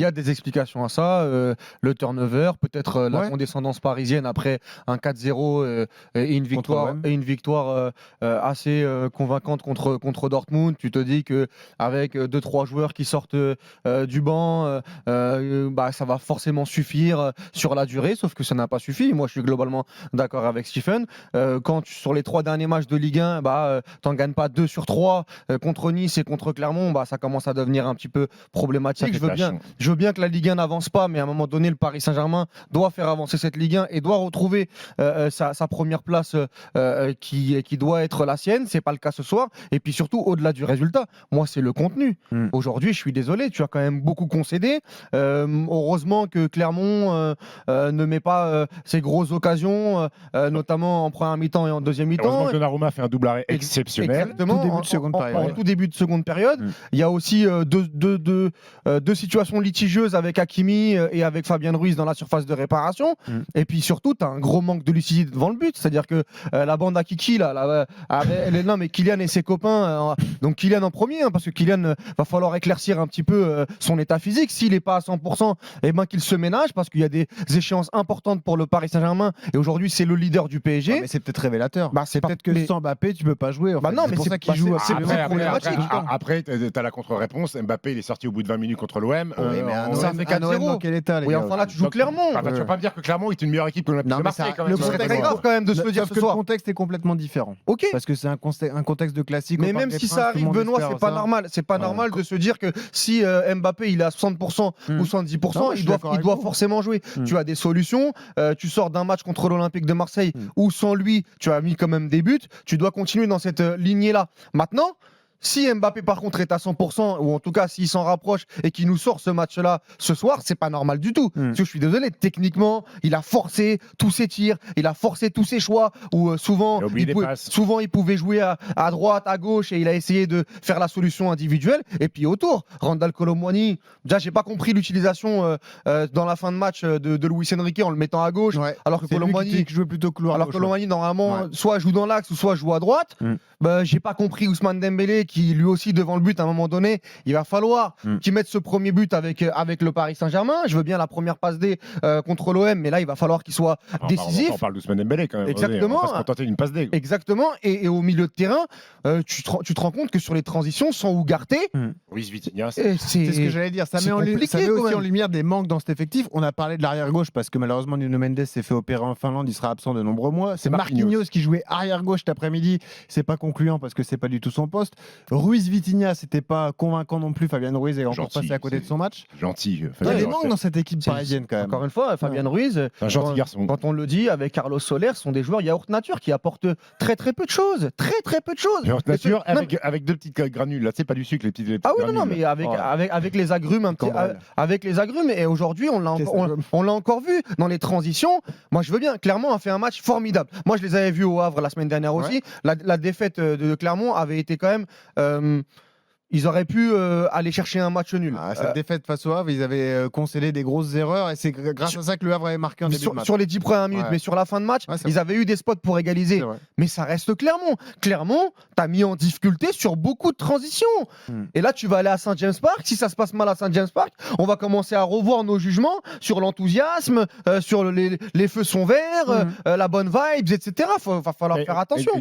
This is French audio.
y a des explications à ça. Le turnover, peut-être la condescendance parisienne après un 4-0 et une victoire assez convaincante contre Dortmund. Tu te dis qu'avec 2-3 joueurs qui sortent du banc, ça va forcément suffire sur la durée, sauf que ça n'a pas suffi. Moi, je suis globalement d'accord avec Stephen. Sur les 3 derniers matchs de Ligue 1, t'en gagnes pas 2 sur 3 contre Nice et contre Clermont, ça commence à devenir un petit peu problématique. Je veux bien que la Ligue 1 n'avance pas, mais à un moment donné, le Paris Saint-Germain doit faire avancer cette Ligue 1 et doit retrouver sa première place qui doit être la sienne. C'est pas le cas ce soir. Et puis surtout, au-delà du résultat, moi, c'est le contenu. Aujourd'hui, je suis désolé, tu as quand même beaucoup concédé. Heureusement que Clermont ne met pas ses grosses occasions, notamment en première mi-temps et en deuxième mi-temps. Heureusement que Donnarumma fait un double arrêt exceptionnel. Exactement. En tout début de seconde période. Il y a aussi deux situations litigieuses avec Hakimi et avec Fabien Ruiz dans la surface de réparation. Et puis surtout, tu as un gros manque de lucidité devant le but. C'est-à-dire que la bande à Kiki, mais Kylian et ses copains, donc Kylian en premier, parce que Kylian va falloir éclaircir un petit peu son état physique. S'il n'est pas à 100%, qu'il se ménage, parce qu'il y a des échéances importantes pour le Paris Saint-Germain. Et aujourd'hui, c'est le leader du PSG. Mais c'est peut-être révélateur. C'est peut-être que sans Mbappé, tu peux pas jouer. Non, mais c'est pour ça qu'il joue. Après, t'as la contre-réponse. Mbappé, il est sorti au bout de 20 minutes contre l'OM. Ça fait 4-0. Dans quel état, les gars. Enfin là, tu joues Clermont. Tu vas pas me dire que Clermont est une meilleure équipe que l'Olympique de Marseille. C'est très grave quand même de se le dire ce soir. Le contexte est complètement différent. Ok. Parce que c'est un contexte de classique. Mais même si ça arrive, Benoît, c'est pas normal. C'est pas normal de se dire que si Mbappé il est à 60% ou 70%, il doit forcément jouer. Tu as des solutions. Tu sors d'un match contre l'Olympique de Marseille où sans lui, tu as mis quand même des buts. Tu dois continuer dans cette lignée-là. Maintenant, si Mbappé par contre est à 100%, ou en tout cas s'il s'en rapproche et qu'il nous sort ce match-là ce soir, c'est pas normal du tout. Parce que je suis désolé, techniquement, il a forcé tous ses tirs, il a forcé tous ses choix, où souvent il pouvait jouer à droite, à gauche, et il a essayé de faire la solution individuelle. Et puis autour, Randal Kolo Muani, déjà j'ai pas compris l'utilisation dans la fin de match de Luis Enrique en le mettant à gauche, alors que Kolo Muani jouait plutôt couloir. Alors que Kolo Muani normalement soit joue dans l'axe ou soit joue à droite. J'ai pas compris Ousmane Dembélé qui lui aussi devant le but à un moment donné, il va falloir qu'il mette ce premier but avec le Paris Saint-Germain. Je veux bien la première passe D contre l'OM, mais là il va falloir qu'il soit décisif. On parle d'Ousmane Dembélé quand même. Exactement. On va pas se contenter d'une passe D. Exactement. Et au milieu de terrain, tu te rends compte que sur les transitions, sans Ugarte, Ruiz Vitinha, c'est ce que j'allais dire. Ça met aussi en lumière des manques dans cet effectif. On a parlé de l'arrière gauche parce que malheureusement Nuno Mendes s'est fait opérer en Finlande, il sera absent de nombreux mois. C'est Marquinhos qui jouait arrière gauche cet après-midi. C'est pas concluant parce que c'est pas du tout son poste. Ruiz Vitinha, c'était pas convaincant non plus. Fabien Ruiz est encore passé à côté de son match. Gentil. Il y a des manques dans cette équipe parisienne quand même. Encore une fois, Fabien Ruiz, un gentil garçon. Quand on le dit, avec Carlos Soler, sont des joueurs yaourt nature qui apportent très très peu de choses. Très peu de choses. Yaourt nature avec deux petites granules. Là, c'est pas du sucre, les petites granules. Non, mais avec les agrumes, avec les agrumes. Et aujourd'hui, on l'a encore vu dans les transitions. Moi, je veux bien. Clermont a fait un match formidable. Moi, je les avais vus au Havre la semaine dernière aussi. La défaite de Clermont avait été quand même. Ils auraient pu aller chercher un match nul. Cette défaite face au Havre, ils avaient concédé des grosses erreurs et c'est grâce à ça que le Havre avait marqué en début de match. Sur les 10 premières minutes, mais sur la fin de match, ils avaient eu des spots pour égaliser. Mais ça reste Clermont. Clermont, t'as mis en difficulté sur beaucoup de transitions. Et là, tu vas aller à Saint-James Park. Si ça se passe mal à Saint-James Park, on va commencer à revoir nos jugements sur l'enthousiasme, sur les feux sont verts, la bonne vibes, etc. Va falloir faire attention.